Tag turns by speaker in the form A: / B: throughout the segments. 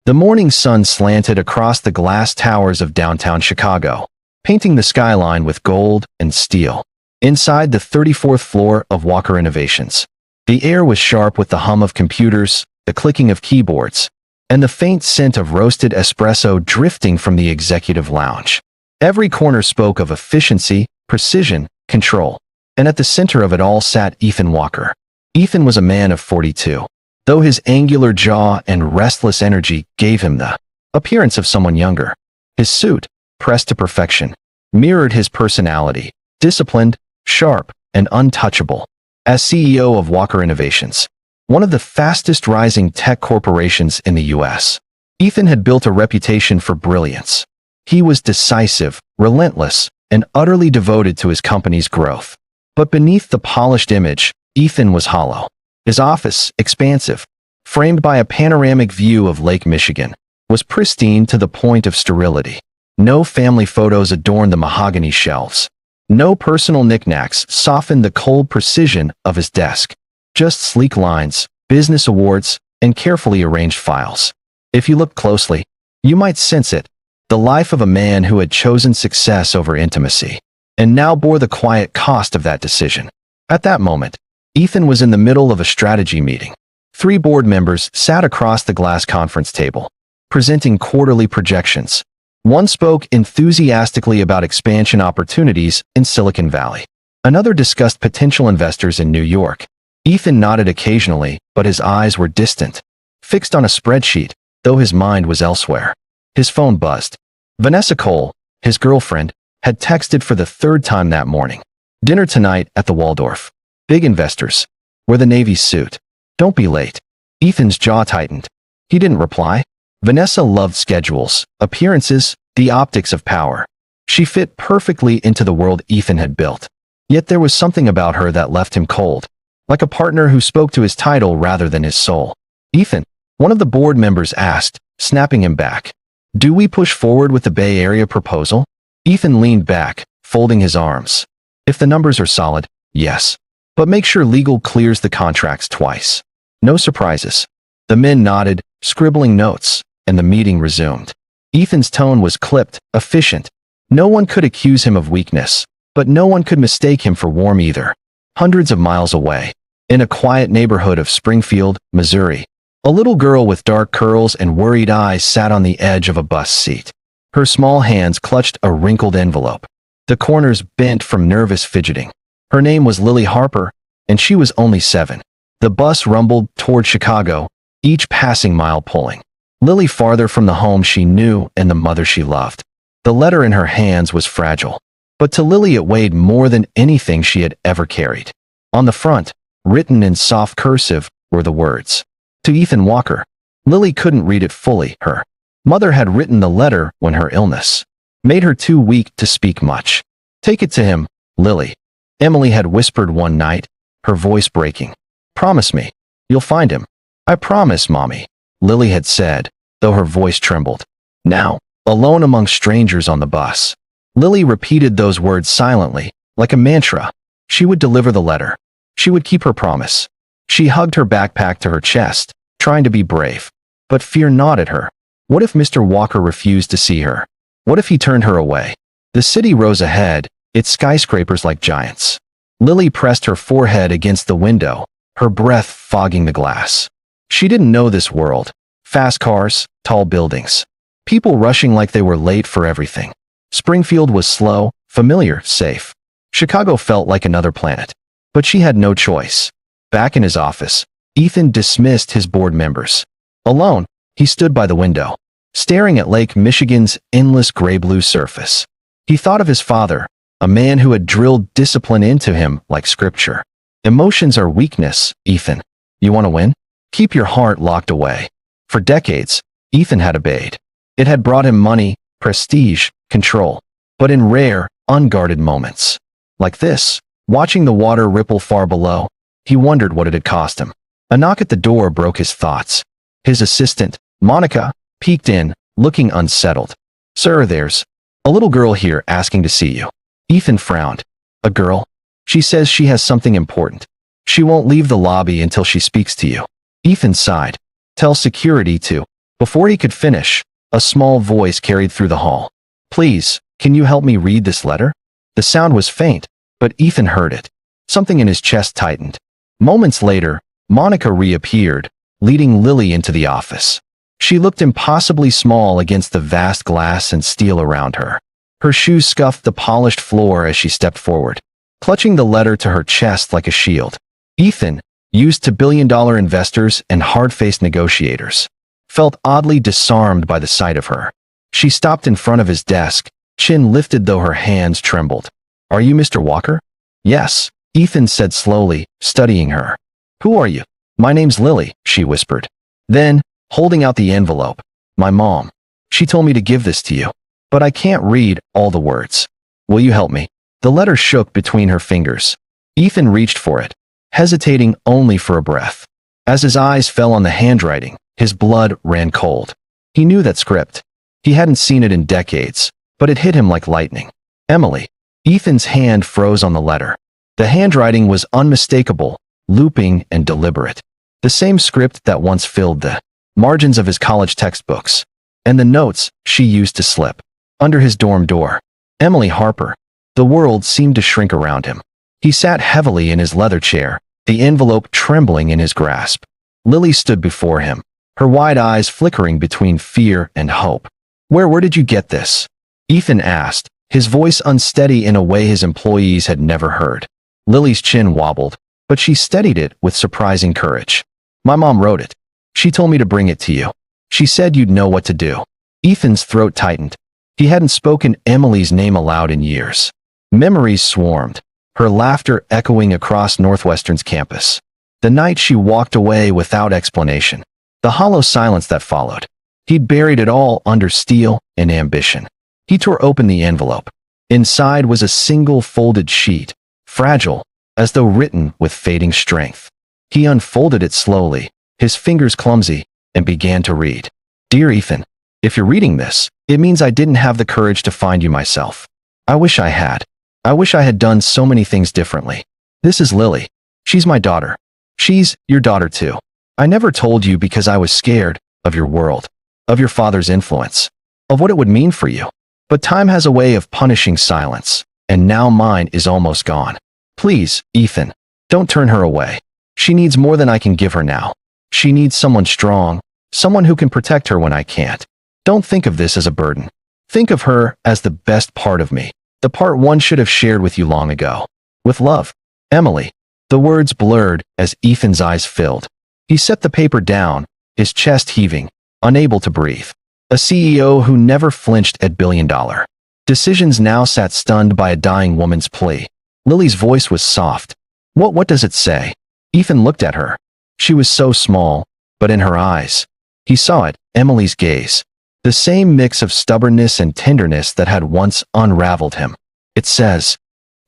A: The morning sun slanted across the glass towers of downtown Chicago, painting the skyline with gold and steel. Inside the 34th floor of Walker Innovations, the air was sharp with the hum of computers, the clicking of keyboards, and the faint scent of roasted espresso drifting from the executive lounge. Every corner spoke of efficiency, precision, control, and at the center of it all sat Ethan Walker. Ethan was a man of 42, though his angular jaw and restless energy gave him the appearance of someone younger. His suit, pressed to perfection, mirrored his personality, disciplined, sharp, and untouchable. As CEO of Walker Innovations, one of the fastest-rising tech corporations in the U.S., Ethan had built a reputation for brilliance. He was decisive, relentless, and utterly devoted to his company's growth. But beneath the polished image, Ethan was hollow. His office, expansive, framed by a panoramic view of Lake Michigan, was pristine to the point of sterility. No family photos adorned the mahogany shelves. No personal knickknacks softened the cold precision of his desk. Just sleek lines, business awards, and carefully arranged files. If you looked closely, you might sense it, the life of a man who had chosen success over intimacy, and now bore the quiet cost of that decision. At that moment, Ethan was in the middle of a strategy meeting. 3 board members sat across the glass conference table, presenting quarterly projections. One spoke enthusiastically about expansion opportunities in Silicon Valley. Another discussed potential investors in New York. Ethan nodded occasionally, but his eyes were distant, fixed on a spreadsheet, though his mind was elsewhere. His phone buzzed. Vanessa Cole, his girlfriend, had texted for the 3rd time that morning. Dinner tonight at the Waldorf. Big investors. Wear the Navy suit. Don't be late. Ethan's jaw tightened. He didn't reply. Vanessa loved schedules, appearances, the optics of power. She fit perfectly into the world Ethan had built. Yet there was something about her that left him cold, like a partner who spoke to his title rather than his soul. Ethan, one of the board members asked, snapping him back. Do we push forward with the Bay Area proposal? Ethan leaned back, folding his arms. If the numbers are solid, yes. But make sure legal clears the contracts twice. No surprises. The men nodded, scribbling notes, and the meeting resumed. Ethan's tone was clipped, efficient. No one could accuse him of weakness, but no one could mistake him for warmth either. Hundreds of miles away, in a quiet neighborhood of Springfield, Missouri, a little girl with dark curls and worried eyes sat on the edge of a bus seat. Her small hands clutched a wrinkled envelope, the corners bent from nervous fidgeting. Her name was Lily Harper, and she was only 7. The bus rumbled toward Chicago, each passing mile pulling Lily farther from the home she knew and the mother she loved. The letter in her hands was fragile, but to Lily it weighed more than anything she had ever carried. On the front, written in soft cursive, were the words, "To Ethan Walker." Lily couldn't read it fully. Her mother had written the letter when her illness made her too weak to speak much. "Take it to him, Lily," Emily had whispered one night, her voice breaking. "Promise me, you'll find him." "I promise, Mommy," Lily had said, though her voice trembled. Now, alone among strangers on the bus, Lily repeated those words silently, like a mantra. She would deliver the letter. She would keep her promise. She hugged her backpack to her chest, trying to be brave. But fear gnawed at her. What if Mr. Walker refused to see her? What if he turned her away? The city rose ahead, its skyscrapers like giants. Lily pressed her forehead against the window, her breath fogging the glass. She didn't know this world. Fast cars, tall buildings, people rushing like they were late for everything. Springfield was slow, familiar, safe. Chicago felt like another planet. But she had no choice. Back in his office, Ethan dismissed his board members. Alone, he stood by the window, staring at Lake Michigan's endless gray-blue surface. He thought of his father, a man who had drilled discipline into him like scripture. Emotions are weakness, Ethan. You want to win? Keep your heart locked away. For decades, Ethan had obeyed. It had brought him money, prestige, control. But in rare, unguarded moments, like this, watching the water ripple far below, he wondered what it had cost him. A knock at the door broke his thoughts. His assistant, Monica, peeked in, looking unsettled. "Sir, there's a little girl here asking to see you." Ethan frowned. "A girl? She says she has something important. She won't leave the lobby until she speaks to you." Ethan sighed. "Tell security to." Before he could finish, a small voice carried through the hall. "Please, can you help me read this letter?" The sound was faint, but Ethan heard it. Something in his chest tightened. Moments later, Monica reappeared, leading Lily into the office. She looked impossibly small against the vast glass and steel around her. Her shoes scuffed the polished floor as she stepped forward, clutching the letter to her chest like a shield. Ethan, used to billion-dollar investors and hard-faced negotiators, felt oddly disarmed by the sight of her. She stopped in front of his desk, chin lifted though her hands trembled. "Are you Mr. Walker?" "Yes," Ethan said slowly, studying her. "Who are you?" "My name's Lily," she whispered. Then, holding out the envelope, "My mom. She told me to give this to you. But I can't read all the words. Will you help me?" The letter shook between her fingers. Ethan reached for it, hesitating only for a breath. As his eyes fell on the handwriting, his blood ran cold. He knew that script. He hadn't seen it in decades, but it hit him like lightning. "Emily." Ethan's hand froze on the letter. The handwriting was unmistakable, looping and deliberate. The same script that once filled the margins of his college textbooks, and the notes she used to slip under his dorm door. Emily Harper. The world seemed to shrink around him. He sat heavily in his leather chair, the envelope trembling in his grasp. Lily stood before him, her wide eyes flickering between fear and hope. Where did you get this?" Ethan asked, his voice unsteady in a way his employees had never heard. Lily's chin wobbled, but she steadied it with surprising courage. "My mom wrote it. She told me to bring it to you. She said you'd know what to do." Ethan's throat tightened. He hadn't spoken Emily's name aloud in years. Memories swarmed, her laughter echoing across Northwestern's campus. The night she walked away without explanation. The hollow silence that followed. He'd buried it all under steel and ambition. He tore open the envelope. Inside was a single folded sheet, fragile, as though written with fading strength. He unfolded it slowly, his fingers clumsy, and began to read. "Dear Ethan, if you're reading this, it means I didn't have the courage to find you myself. I wish I had. I wish I had done so many things differently. This is Lily. She's my daughter. She's your daughter too. I never told you because I was scared of your world, of your father's influence, of what it would mean for you. But time has a way of punishing silence, and now mine is almost gone. Please, Ethan, don't turn her away. She needs more than I can give her now. She needs someone strong, someone who can protect her when I can't. Don't think of this as a burden. Think of her as the best part of me, the part one should have shared with you long ago. With love, Emily." The words blurred as Ethan's eyes filled. He set the paper down, his chest heaving, unable to breathe. A CEO who never flinched at billion-dollar decisions now sat stunned by a dying woman's plea. Lily's voice was soft. What does it say?" Ethan looked at her. She was so small, but in her eyes, he saw it, Emily's gaze. The same mix of stubbornness and tenderness that had once unraveled him. "It says."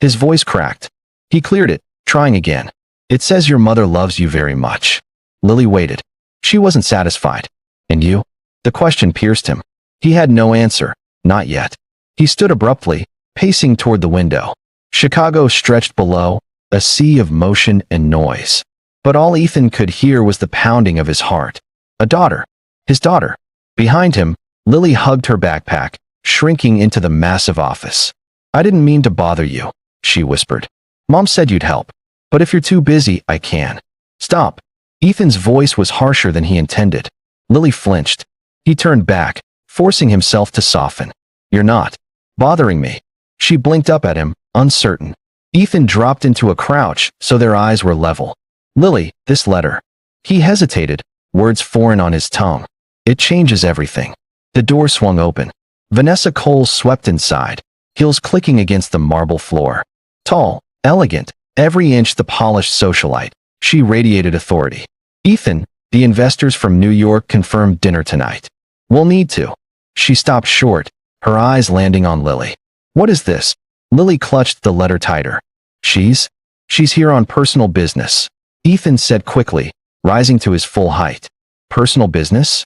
A: His voice cracked. He cleared it, trying again. "It says your mother loves you very much." Lily waited. She wasn't satisfied. "And you?" The question pierced him. He had no answer, not yet. He stood abruptly, pacing toward the window. Chicago stretched below, a sea of motion and noise. But all Ethan could hear was the pounding of his heart. A daughter. His daughter. Behind him, Lily hugged her backpack, shrinking into the massive office. "I didn't mean to bother you," she whispered. "Mom said you'd help. But if you're too busy, I can." "Stop." Ethan's voice was harsher than he intended. Lily flinched. He turned back, forcing himself to soften. "You're not bothering me." She blinked up at him, uncertain. Ethan dropped into a crouch so their eyes were level. "Lily, this letter." He hesitated, words foreign on his tongue. "It changes everything." The door swung open. Vanessa Cole swept inside, heels clicking against the marble floor. Tall, elegant, every inch the polished socialite, she radiated authority. "Ethan, the investors from New York confirmed dinner tonight. We'll need to." She stopped short, her eyes landing on Lily. "What is this?" Lily clutched the letter tighter. She's here on personal business," Ethan said quickly, rising to his full height. "Personal business?"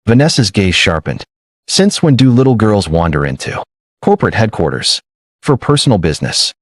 A: Vanessa's gaze sharpened. "Since when do little girls wander into corporate headquarters for personal business?"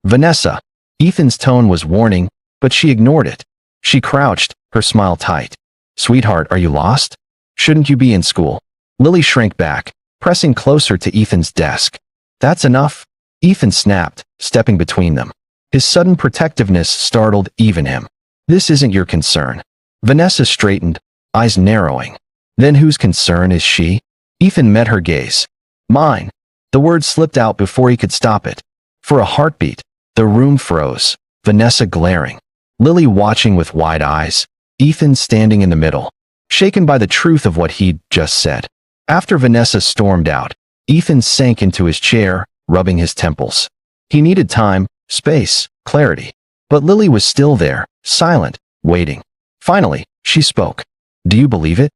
A: "Vanessa." Ethan's tone was warning, but she ignored it. She crouched, her smile tight. "Sweetheart, are you lost?" Shouldn't you be in school? Lily shrank back, pressing closer to Ethan's desk. That's enough, Ethan snapped, stepping between them. His sudden protectiveness startled even him. This isn't your concern. Vanessa straightened, eyes narrowing. Then whose concern is she? Ethan met her gaze. Mine. The word slipped out before he could stop it. For a heartbeat, the room froze, Vanessa glaring. Lily watching with wide eyes, Ethan standing in the middle, shaken by the truth of what he'd just said. After Vanessa stormed out, Ethan sank into his chair, rubbing his temples. He needed time, space, clarity. But Lily was still there, silent, waiting. Finally, she spoke. Do you believe it?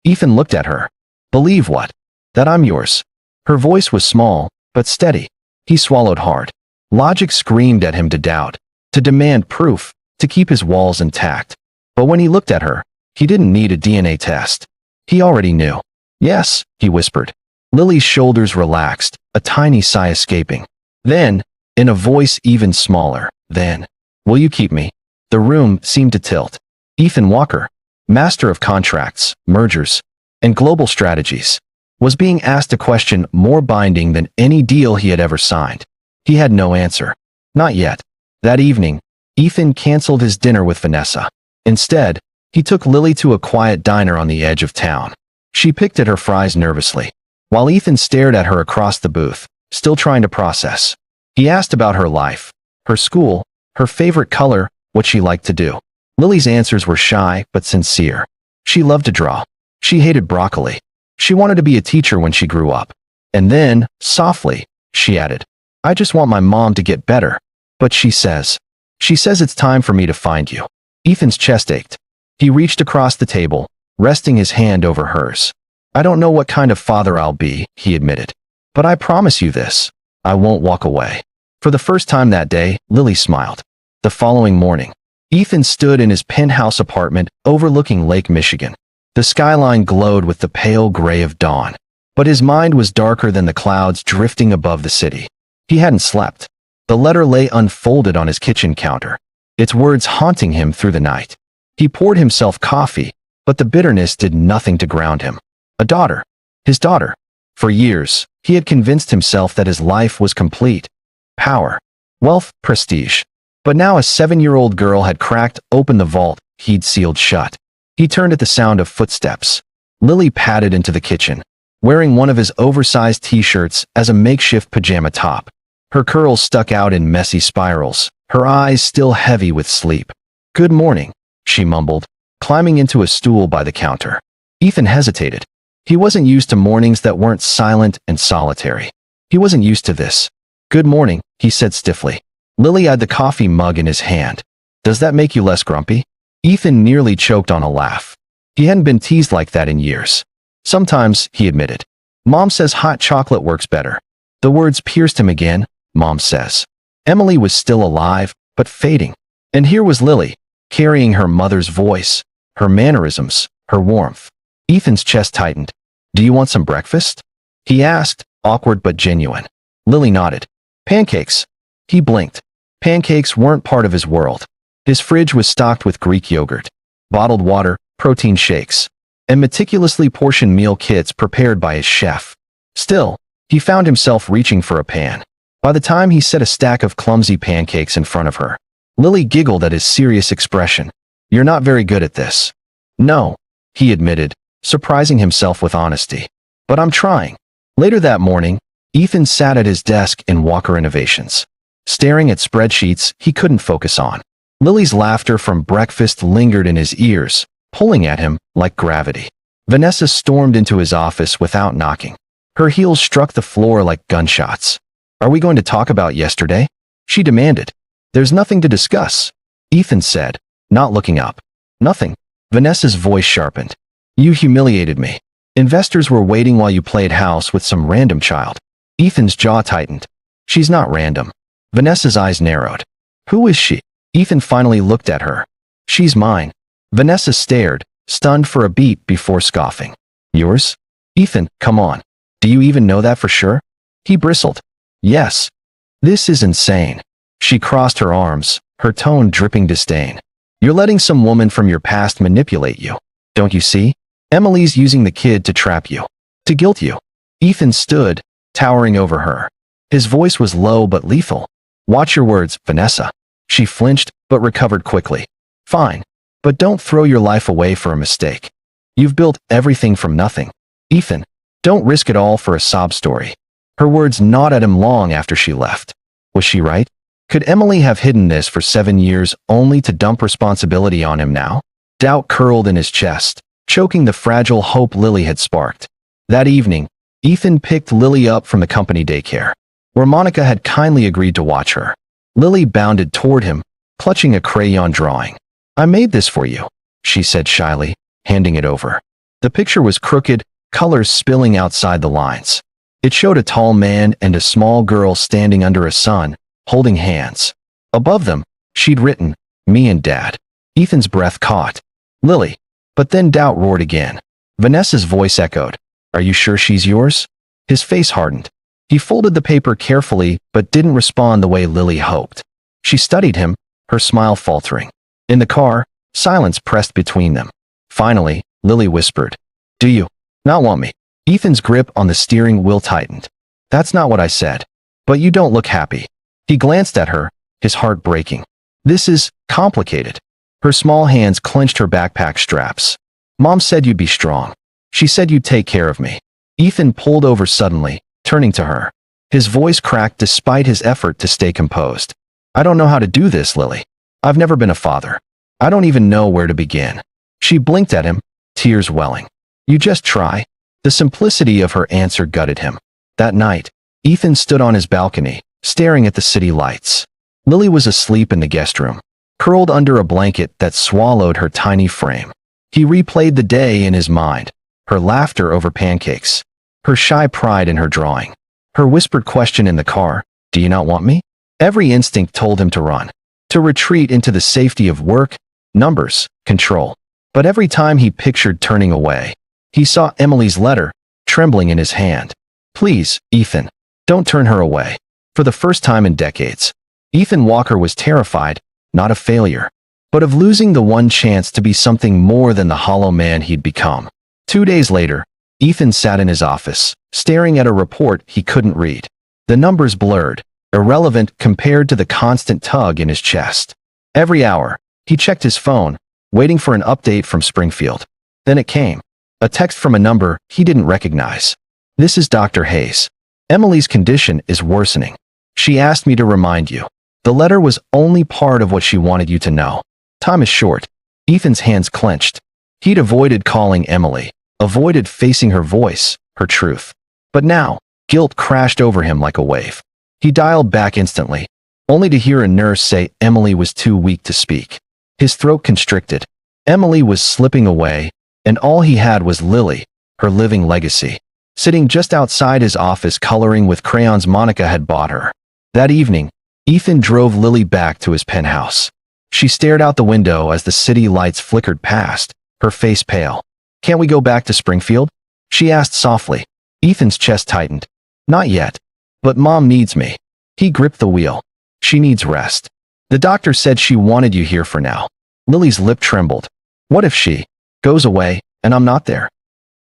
A: Ethan looked at her. Believe what? That I'm yours. Her voice was small, but steady. He swallowed hard. Logic screamed at him to doubt, to demand proof, to keep his walls intact. But when he looked at her, he didn't need a DNA test. He already knew. Yes, he whispered. Lily's shoulders relaxed, a tiny sigh escaping. Then, in a voice even smaller, then, will you keep me? The room seemed to tilt. Ethan Walker, master of contracts, mergers, and global strategies, was being asked a question more binding than any deal he had ever signed. He had no answer. Not yet. That evening, Ethan canceled his dinner with Vanessa. Instead, he took Lily to a quiet diner on the edge of town. She picked at her fries nervously, while Ethan stared at her across the booth, still trying to process. He asked about her life, her school, her favorite color, what she liked to do. Lily's answers were shy but sincere. She loved to draw. She hated broccoli. She wanted to be a teacher when she grew up. And then, softly, she added, I just want my mom to get better. But she says it's time for me to find you. Ethan's chest ached. He reached across the table, resting his hand over hers. I don't know what kind of father I'll be, he admitted. But I promise you this. I won't walk away. For the first time that day, Lily smiled. The following morning, Ethan stood in his penthouse apartment overlooking Lake Michigan. The skyline glowed with the pale gray of dawn. But his mind was darker than the clouds drifting above the city. He hadn't slept. The letter lay unfolded on his kitchen counter, its words haunting him through the night. He poured himself coffee, but the bitterness did nothing to ground him. A daughter. His daughter. For years, he had convinced himself that his life was complete. Power. Wealth, prestige. But now a 7-year-old girl had cracked open the vault he'd sealed shut. He turned at the sound of footsteps. Lily padded into the kitchen, wearing one of his oversized t-shirts as a makeshift pajama top. Her curls stuck out in messy spirals, her eyes still heavy with sleep. Good morning, she mumbled, climbing into a stool by the counter. Ethan hesitated. He wasn't used to mornings that weren't silent and solitary. He wasn't used to this. Good morning, he said stiffly. Lily eyed the coffee mug in his hand. Does that make you less grumpy? Ethan nearly choked on a laugh. He hadn't been teased like that in years. Sometimes, he admitted. Mom says hot chocolate works better. The words pierced him again. Mom says. Emily was still alive, but fading. And here was Lily, carrying her mother's voice, her mannerisms, her warmth. Ethan's chest tightened. Do you want some breakfast? He asked, awkward but genuine. Lily nodded. Pancakes. He blinked. Pancakes weren't part of his world. His fridge was stocked with Greek yogurt, bottled water, protein shakes, and meticulously portioned meal kits prepared by his chef. Still, he found himself reaching for a pan. By the time he set a stack of clumsy pancakes in front of her, Lily giggled at his serious expression. You're not very good at this. No, he admitted, surprising himself with honesty. But I'm trying. Later that morning, Ethan sat at his desk in Walker Innovations, staring at spreadsheets he couldn't focus on. Lily's laughter from breakfast lingered in his ears, pulling at him like gravity. Vanessa stormed into his office without knocking. Her heels struck the floor like gunshots. Are we going to talk about yesterday? She demanded. There's nothing to discuss, Ethan said, not looking up. Nothing. Vanessa's voice sharpened. You humiliated me. Investors were waiting while you played house with some random child. Ethan's jaw tightened. She's not random. Vanessa's eyes narrowed. Who is she? Ethan finally looked at her. She's mine. Vanessa stared, stunned for a beat before scoffing. Yours? Ethan, come on. Do you even know that for sure? He bristled. Yes. This is insane. She crossed her arms, her tone dripping disdain. You're letting some woman from your past manipulate you. Don't you see? Emily's using the kid to trap you. To guilt you. Ethan stood, towering over her. His voice was low but lethal. Watch your words, Vanessa. She flinched, but recovered quickly. Fine. But don't throw your life away for a mistake. You've built everything from nothing. Ethan, don't risk it all for a sob story. Her words gnawed at him long after she left. Was she right? Could Emily have hidden this for 7 years only to dump responsibility on him now? Doubt curled in his chest, choking the fragile hope Lily had sparked. That evening, Ethan picked Lily up from the company daycare, where Monica had kindly agreed to watch her. Lily bounded toward him, clutching a crayon drawing. I made this for you, she said shyly, handing it over. The picture was crooked, colors spilling outside the lines. It showed a tall man and a small girl standing under a sun, holding hands. Above them, she'd written, me and Dad. Ethan's breath caught. Lily. But then doubt roared again. Vanessa's voice echoed. Are you sure she's yours? His face hardened. He folded the paper carefully but didn't respond the way Lily hoped. She studied him, her smile faltering. In the car, silence pressed between them. Finally, Lily whispered, do you not want me? Ethan's grip on the steering wheel tightened. That's not what I said. But you don't look happy. He glanced at her, his heart breaking. This is complicated. Her small hands clenched her backpack straps. Mom said you'd be strong. She said you'd take care of me. Ethan pulled over suddenly, turning to her. His voice cracked despite his effort to stay composed. I don't know how to do this, Lily. I've never been a father. I don't even know where to begin. She blinked at him, tears welling. You just try. The simplicity of her answer gutted him. That night, Ethan stood on his balcony, staring at the city lights. Lily was asleep in the guest room, curled under a blanket that swallowed her tiny frame. He replayed the day in his mind, her laughter over pancakes, her shy pride in her drawing, her whispered question in the car, do you not want me? Every instinct told him to run, to retreat into the safety of work, numbers, control. But every time he pictured turning away, he saw Emily's letter, trembling in his hand. Please, Ethan, don't turn her away. For the first time in decades, Ethan Walker was terrified, not of failure, but of losing the one chance to be something more than the hollow man he'd become. 2 days later, Ethan sat in his office, staring at a report he couldn't read. The numbers blurred, irrelevant compared to the constant tug in his chest. Every hour, he checked his phone, waiting for an update from Springfield. Then it came. A text from a number he didn't recognize. This is Dr. Hayes. Emily's condition is worsening. She asked me to remind you. The letter was only part of what she wanted you to know. Time is short. Ethan's hands clenched. He'd avoided calling Emily, avoided facing her voice, her truth. But now, guilt crashed over him like a wave. He dialed back instantly, only to hear a nurse say Emily was too weak to speak. His throat constricted. Emily was slipping away, and all he had was Lily, her living legacy, sitting just outside his office coloring with crayons Monica had bought her. That evening, Ethan drove Lily back to his penthouse. She stared out the window as the city lights flickered past, her face pale. Can't we go back to Springfield? She asked softly. Ethan's chest tightened. Not yet. But Mom needs me. He gripped the wheel. She needs rest. The doctor said she wanted you here for now. Lily's lip trembled. What if she goes away, and I'm not there?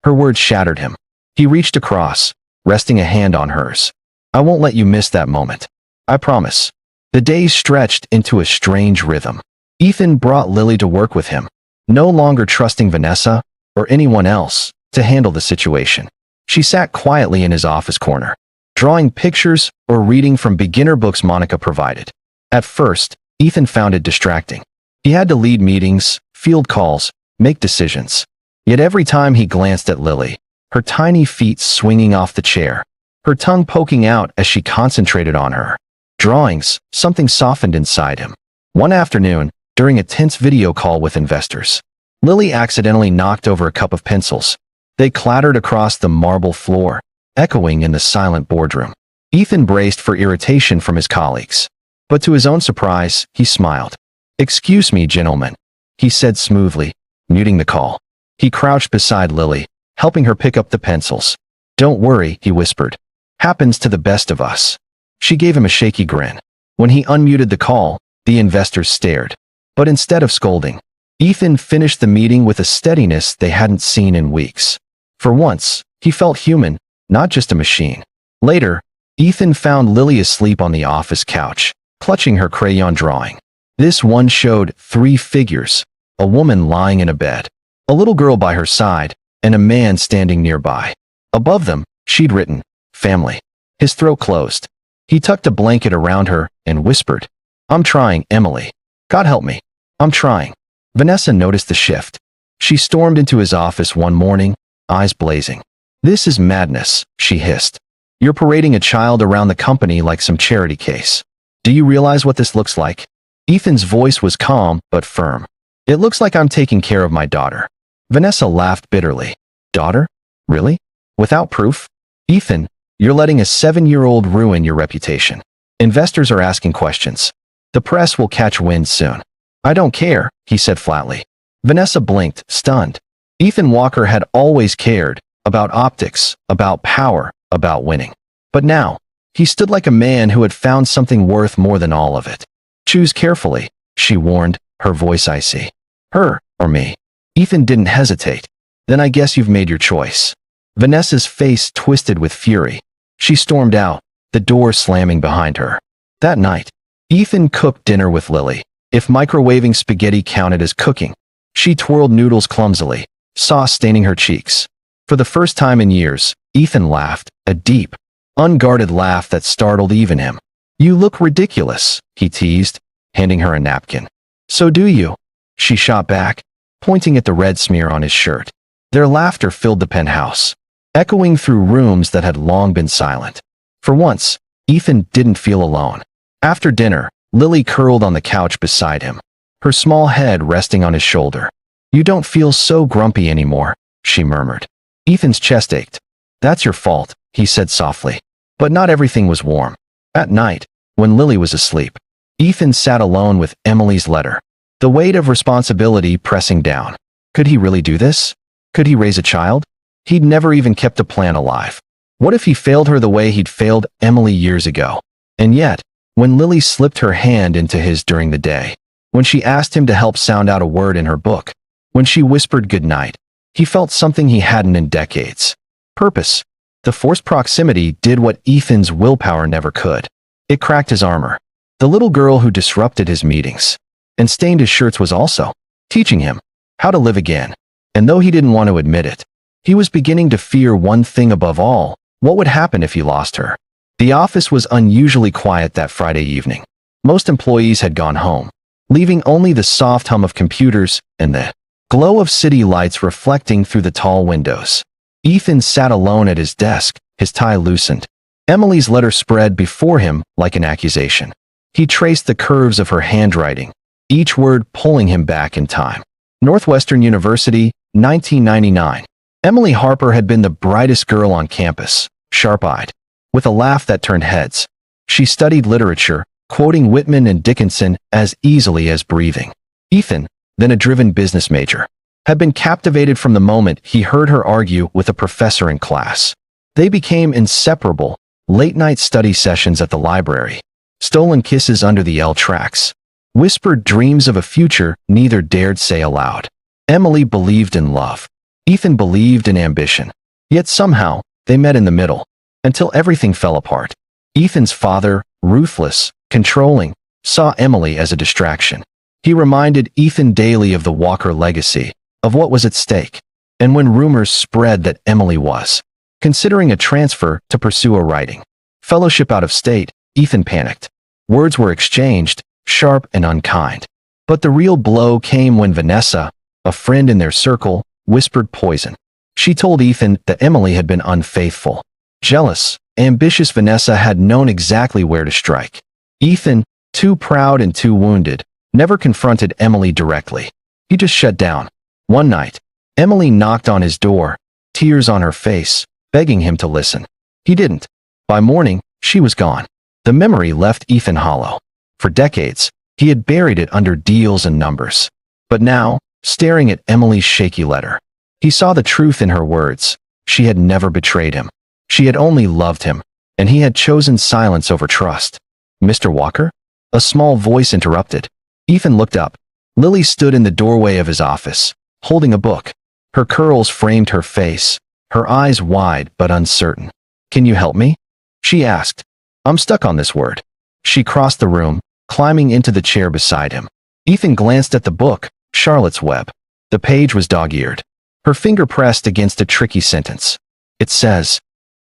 A: Her words shattered him. He reached across, resting a hand on hers. I won't let you miss that moment. I promise. The days stretched into a strange rhythm. Ethan brought Lily to work with him, no longer trusting Vanessa, or anyone else, to handle the situation. She sat quietly in his office corner, drawing pictures or reading from beginner books Monica provided. At first, Ethan found it distracting. He had to lead meetings, field calls, make decisions. Yet every time he glanced at Lily, her tiny feet swinging off the chair, her tongue poking out as she concentrated on her drawings, something softened inside him. One afternoon, during a tense video call with investors, Lily accidentally knocked over a cup of pencils. They clattered across the marble floor, echoing in the silent boardroom. Ethan braced for irritation from his colleagues. But to his own surprise, he smiled. Excuse me, gentlemen, he said smoothly, muting the call. He crouched beside Lily, helping her pick up the pencils. Don't worry, he whispered. Happens to the best of us. She gave him a shaky grin. When he unmuted the call, the investors stared. But instead of scolding, Ethan finished the meeting with a steadiness they hadn't seen in weeks. For once, he felt human, not just a machine. Later, Ethan found Lily asleep on the office couch, clutching her crayon drawing. This one showed 3 figures: a woman lying in a bed, a little girl by her side, and a man standing nearby. Above them, she'd written, "Family." His throat closed. He tucked a blanket around her and whispered, "I'm trying, Emily. God help me. I'm trying." Vanessa noticed the shift. She stormed into his office one morning, eyes blazing. "This is madness," she hissed. "You're parading a child around the company like some charity case. Do you realize what this looks like?" Ethan's voice was calm but firm. "It looks like I'm taking care of my daughter." Vanessa laughed bitterly. "Daughter? Really? Without proof?" "Ethan, you're letting a 7-year-old ruin your reputation. Investors are asking questions. The press will catch wind soon." "I don't care," he said flatly. Vanessa blinked, stunned. Ethan Walker had always cared about optics, about power, about winning. But now, he stood like a man who had found something worth more than all of it. "Choose carefully," she warned, her voice icy. "Her or me?" Ethan didn't hesitate. "Then I guess you've made your choice." Vanessa's face twisted with fury. She stormed out, the door slamming behind her. That night, Ethan cooked dinner with Lily, if microwaving spaghetti counted as cooking. She twirled noodles clumsily, sauce staining her cheeks. For the first time in years, Ethan laughed, a deep, unguarded laugh that startled even him. "You look ridiculous," he teased, handing her a napkin. "So do you," she shot back, pointing at the red smear on his shirt. Their laughter filled the penthouse, echoing through rooms that had long been silent. For once, Ethan didn't feel alone. After dinner, Lily curled on the couch beside him, her small head resting on his shoulder. "You don't feel so grumpy anymore," she murmured. Ethan's chest ached. "That's your fault," he said softly. But not everything was warm. At night, when Lily was asleep, Ethan sat alone with Emily's letter, the weight of responsibility pressing down. Could he really do this? Could he raise a child? He'd never even kept a plan alive. What if he failed her the way he'd failed Emily years ago? And yet, when Lily slipped her hand into his during the day, when she asked him to help sound out a word in her book, when she whispered goodnight, he felt something he hadn't in decades. Purpose. The forced proximity did what Ethan's willpower never could. It cracked his armor. The little girl who disrupted his meetings and stained his shirts was also teaching him how to live again. And though he didn't want to admit it, he was beginning to fear one thing above all: what would happen if he lost her? The office was unusually quiet that Friday evening. Most employees had gone home, leaving only the soft hum of computers and the glow of city lights reflecting through the tall windows. Ethan sat alone at his desk, his tie loosened. Emily's letter spread before him like an accusation. He traced the curves of her handwriting, each word pulling him back in time. Northwestern University, 1999. Emily Harper had been the brightest girl on campus, sharp-eyed, with a laugh that turned heads. She studied literature, quoting Whitman and Dickinson as easily as breathing. Ethan, then a driven business major, had been captivated from the moment he heard her argue with a professor in class. They became inseparable, late-night study sessions at the library, stolen kisses under the L tracks, whispered dreams of a future neither dared say aloud. Emily believed in love. Ethan believed in ambition. Yet somehow, they met in the middle, until everything fell apart. Ethan's father, ruthless, controlling, saw Emily as a distraction. He reminded Ethan daily of the Walker legacy, of what was at stake. And when rumors spread that Emily was considering a transfer to pursue a writing fellowship out of state, Ethan panicked. Words were exchanged, sharp and unkind. But the real blow came when Vanessa, a friend in their circle, whispered poison. She told Ethan that Emily had been unfaithful. Jealous, ambitious Vanessa had known exactly where to strike. Ethan, too proud and too wounded, never confronted Emily directly. He just shut down. One night, Emily knocked on his door, tears on her face, begging him to listen. He didn't. By morning, she was gone. The memory left Ethan hollow. For decades, he had buried it under deals and numbers. But now, staring at Emily's shaky letter, he saw the truth in her words. She had never betrayed him. She had only loved him, and he had chosen silence over trust. "Mr. Walker?" A small voice interrupted. Ethan looked up. Lily stood in the doorway of his office, holding a book. Her curls framed her face, her eyes wide but uncertain. "Can you help me?" she asked. "I'm stuck on this word." She crossed the room, climbing into the chair beside him. Ethan glanced at the book, Charlotte's Web. The page was dog-eared. Her finger pressed against a tricky sentence. "It says,"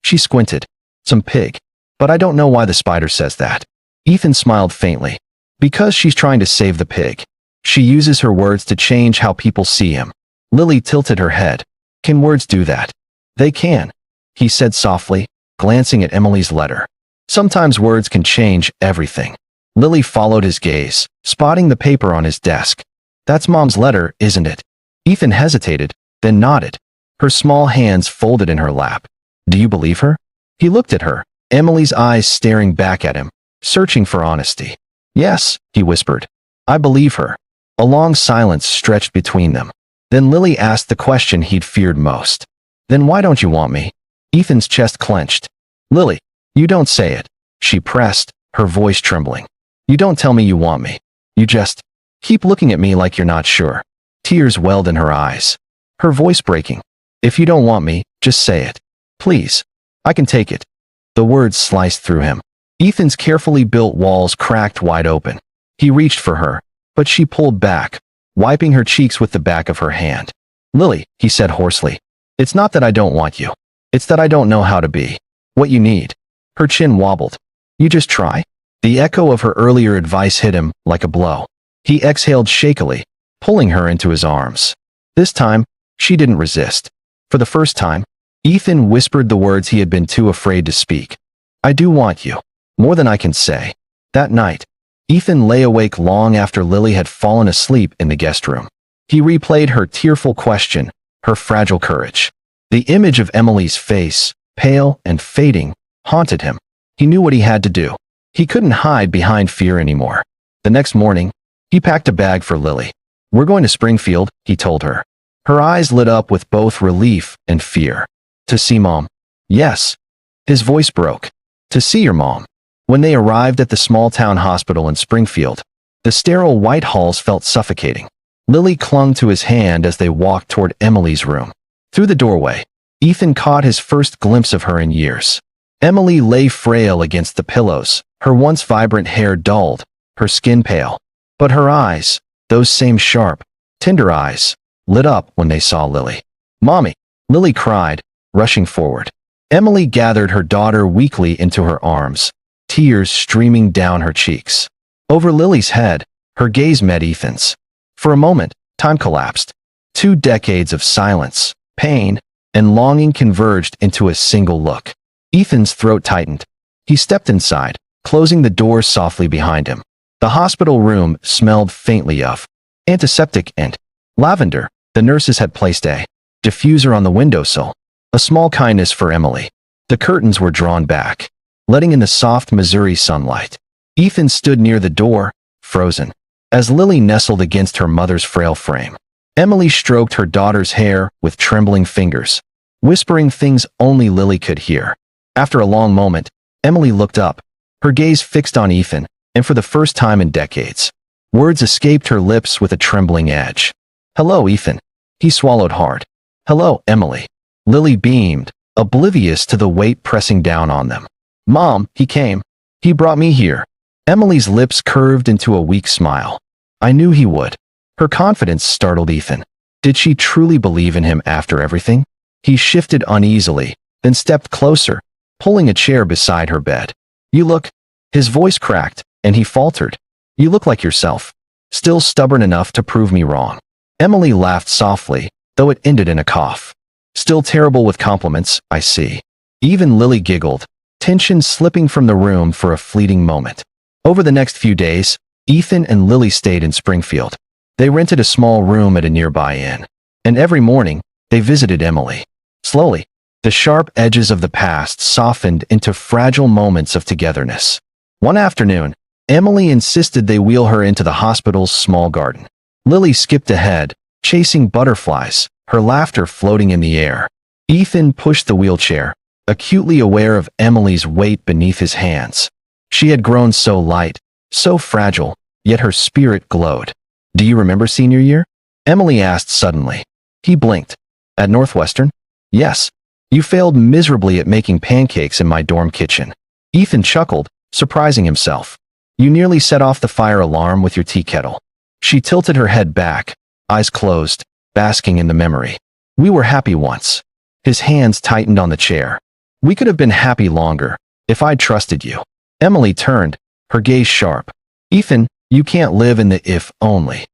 A: she squinted, "some pig. But I don't know why the spider says that." Ethan smiled faintly. "Because she's trying to save the pig. She uses her words to change how people see him." Lily tilted her head. "Can words do that?" "They can," he said softly, glancing at Emily's letter. "Sometimes words can change everything." Lily followed his gaze, spotting the paper on his desk. "That's Mom's letter, isn't it?" Ethan hesitated, then nodded. Her small hands folded in her lap. "Do you believe her?" He looked at her, Emily's eyes staring back at him, searching for honesty. "Yes," he whispered. "I believe her." A long silence stretched between them. Then Lily asked the question he'd feared most. "Then why don't you want me?" Ethan's chest clenched. "Lily, you don't say it," she pressed, her voice trembling. "You don't tell me you want me. You just keep looking at me like you're not sure." Tears welled in her eyes, her voice breaking. "If you don't want me, just say it. Please. I can take it." The words sliced through him. Ethan's carefully built walls cracked wide open. He reached for her, but she pulled back, wiping her cheeks with the back of her hand. "Lily," he said hoarsely, "it's not that I don't want you. It's that I don't know how to be what you need." Her chin wobbled. "You just try." The echo of her earlier advice hit him like a blow. He exhaled shakily, pulling her into his arms. This time, she didn't resist. For the first time, Ethan whispered the words he had been too afraid to speak. "I do want you. More than I can say." That night, Ethan lay awake long after Lily had fallen asleep in the guest room. He replayed her tearful question, her fragile courage. The image of Emily's face, pale and fading, haunted him. He knew what he had to do. He couldn't hide behind fear anymore. The next morning, he packed a bag for Lily. "We're going to Springfield," he told her. Her eyes lit up with both relief and fear. "To see Mom?" "Yes." His voice broke. "To see your mom." When they arrived at the small-town hospital in Springfield, the sterile white halls felt suffocating. Lily clung to his hand as they walked toward Emily's room. Through the doorway, Ethan caught his first glimpse of her in years. Emily lay frail against the pillows, her once vibrant hair dulled, her skin pale. But her eyes, those same sharp, tender eyes, lit up when they saw Lily. "Mommy!" Lily cried, rushing forward. Emily gathered her daughter weakly into her arms, tears streaming down her cheeks. Over Lily's head, her gaze met Ethan's. For a moment, time collapsed. 2 decades of silence, pain, and longing converged into a single look. Ethan's throat tightened. He stepped inside, closing the door softly behind him. The hospital room smelled faintly of antiseptic and lavender. The nurses had placed a diffuser on the windowsill, a small kindness for Emily. The curtains were drawn back, letting in the soft Missouri sunlight. Ethan stood near the door, frozen, as Lily nestled against her mother's frail frame. Emily stroked her daughter's hair with trembling fingers, whispering things only Lily could hear. After a long moment, Emily looked up, her gaze fixed on Ethan, and for the first time in decades, words escaped her lips with a trembling edge. "Hello, Ethan." He swallowed hard. "Hello, Emily." Lily beamed, oblivious to the weight pressing down on them. "Mom, he came. He brought me here." Emily's lips curved into a weak smile. "I knew he would." Her confidence startled Ethan. Did she truly believe in him after everything? He shifted uneasily, then stepped closer, pulling a chair beside her bed. "You look—" His voice cracked, and he faltered. "You look like yourself. Still stubborn enough to prove me wrong." Emily laughed softly, though it ended in a cough. "Still terrible with compliments, I see." Even Lily giggled, tension slipping from the room for a fleeting moment. Over the next few days, Ethan and Lily stayed in Springfield. They rented a small room at a nearby inn, and every morning, they visited Emily. Slowly, the sharp edges of the past softened into fragile moments of togetherness. One afternoon, Emily insisted they wheel her into the hospital's small garden. Lily skipped ahead, chasing butterflies, her laughter floating in the air. Ethan pushed the wheelchair, acutely aware of Emily's weight beneath his hands. She had grown so light, so fragile, yet her spirit glowed. Do you remember senior year? Emily asked suddenly. He blinked. At Northwestern? Yes. You failed miserably at making pancakes in my dorm kitchen. Ethan chuckled, surprising himself. You nearly set off the fire alarm with your tea kettle. She tilted her head back, eyes closed, basking in the memory. We were happy once. His hands tightened on the chair. We could have been happy longer, if I'd trusted you. Emily turned, her gaze sharp. Ethan, you can't live in the if only.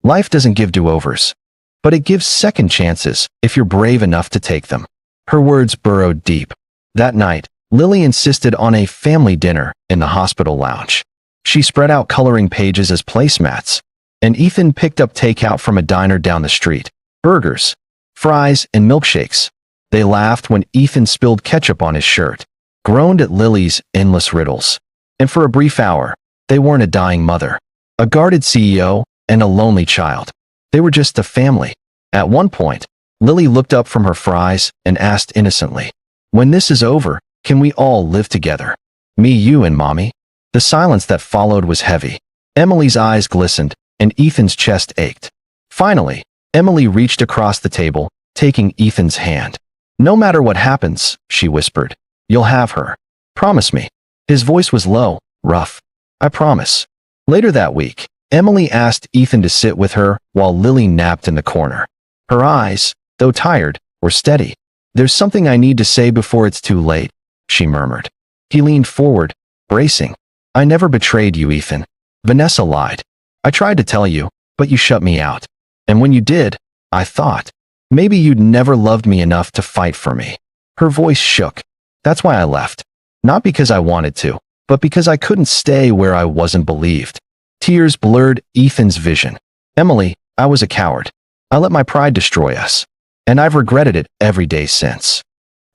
A: Life doesn't give do-overs. But it gives second chances if you're brave enough to take them. Her words burrowed deep. That night, Lily insisted on a family dinner in the hospital lounge. She spread out coloring pages as placemats, and Ethan picked up takeout from a diner down the street. Burgers, fries, and milkshakes. They laughed when Ethan spilled ketchup on his shirt, groaned at Lily's endless riddles. And for a brief hour, they weren't a dying mother, a guarded CEO, and a lonely child. They were just a family. At one point, Lily looked up from her fries and asked innocently, "When this is over, can we all live together? Me, you, and Mommy?" The silence that followed was heavy. Emily's eyes glistened, and Ethan's chest ached. Finally, Emily reached across the table, taking Ethan's hand. "No matter what happens," she whispered, "you'll have her. Promise me." His voice was low, rough. "I promise." Later that week, Emily asked Ethan to sit with her while Lily napped in the corner. Her eyes, though tired, were steady. "There's something I need to say before it's too late," she murmured. He leaned forward, bracing. "I never betrayed you, Ethan. Vanessa lied. I tried to tell you, but you shut me out. And when you did, I thought, maybe you'd never loved me enough to fight for me." Her voice shook. "That's why I left. Not because I wanted to, but because I couldn't stay where I wasn't believed." Tears blurred Ethan's vision. "Emily, I was a coward. I let my pride destroy us. And I've regretted it every day since."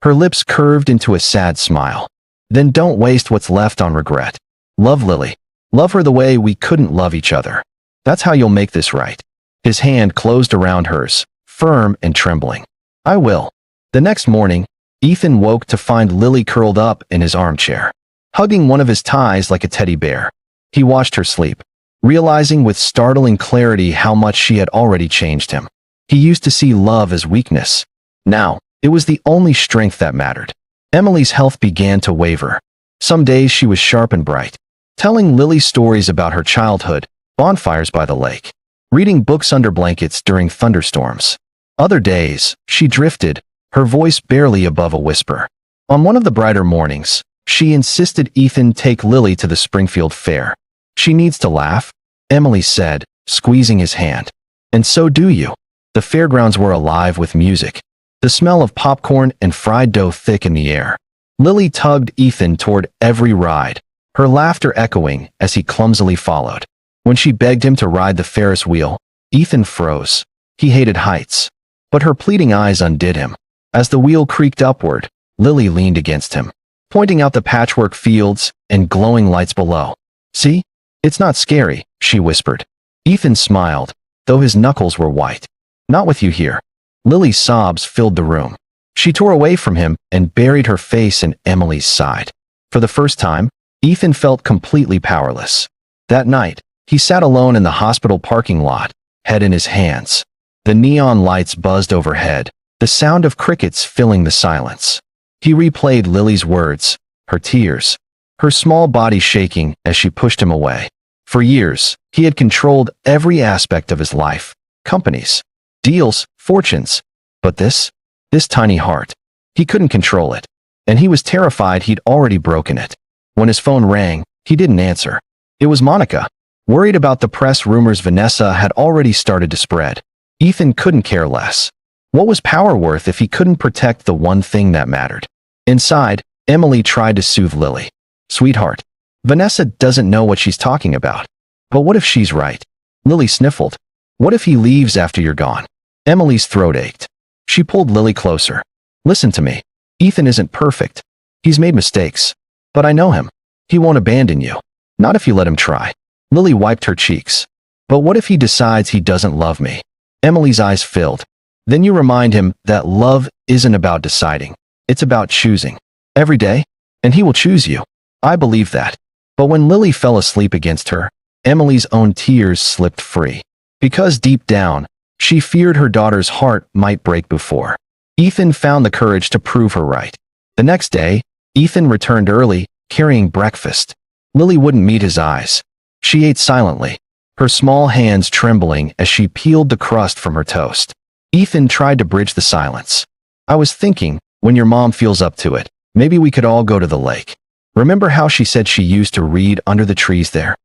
A: Her lips curved into a sad smile. "Then don't waste what's left on regret. Love Lily. Love her the way we couldn't love each other. That's how you'll make this right." His hand closed around hers, firm and trembling. "I will." The next morning, Ethan woke to find Lily curled up in his armchair, hugging one of his ties like a teddy bear. He watched her sleep, realizing with startling clarity how much she had already changed him. He used to see love as weakness. Now, it was the only strength that mattered. Emily's health began to waver. Some days she was sharp and bright, telling Lily stories about her childhood, bonfires by the lake, reading books under blankets during thunderstorms. Other days, she drifted, her voice barely above a whisper. On one of the brighter mornings, she insisted Ethan take Lily to the Springfield Fair. "She needs to laugh," Emily said, squeezing his hand. "And so do you." The fairgrounds were alive with music, the smell of popcorn and fried dough thick in the air. Lily tugged Ethan toward every ride, her laughter echoing as he clumsily followed. When she begged him to ride the Ferris wheel, Ethan froze. He hated heights. But her pleading eyes undid him. As the wheel creaked upward, Lily leaned against him, pointing out the patchwork fields and glowing lights below. "See? It's not scary," she whispered. Ethan smiled, though his knuckles were white. "Not with you here." Lily's sobs filled the room. She tore away from him and buried her face in Emily's side. For the first time, Ethan felt completely powerless. That night, he sat alone in the hospital parking lot, head in his hands. The neon lights buzzed overhead, the sound of crickets filling the silence. He replayed Lily's words, her tears, her small body shaking as she pushed him away. For years, he had controlled every aspect of his life, companies, deals, fortunes. But this tiny heart, he couldn't control it. And he was terrified he'd already broken it. When his phone rang, he didn't answer. It was Monica, worried about the press rumors Vanessa had already started to spread. Ethan couldn't care less. What was power worth if he couldn't protect the one thing that mattered? Inside, Emily tried to soothe Lily. "Sweetheart, Vanessa doesn't know what she's talking about. But what if she's right?" Lily sniffled. "What if he leaves after you're gone?" Emily's throat ached. She pulled Lily closer. "Listen to me. Ethan isn't perfect. He's made mistakes. But I know him. He won't abandon you. Not if you let him try." Lily wiped her cheeks. "But what if he decides he doesn't love me?" Emily's eyes filled. "Then you remind him that love isn't about deciding. It's about choosing. Every day. And he will choose you. I believe that." But when Lily fell asleep against her, Emily's own tears slipped free. because deep down, she feared her daughter's heart might break before Ethan found the courage to prove her right. The next day, Ethan returned early, carrying breakfast. Lily wouldn't meet his eyes. She ate silently, her small hands trembling as she peeled the crust from her toast. Ethan tried to bridge the silence. I was thinking, when your mom feels up to it, maybe we could all go to the lake. Remember how she said she used to read under the trees there?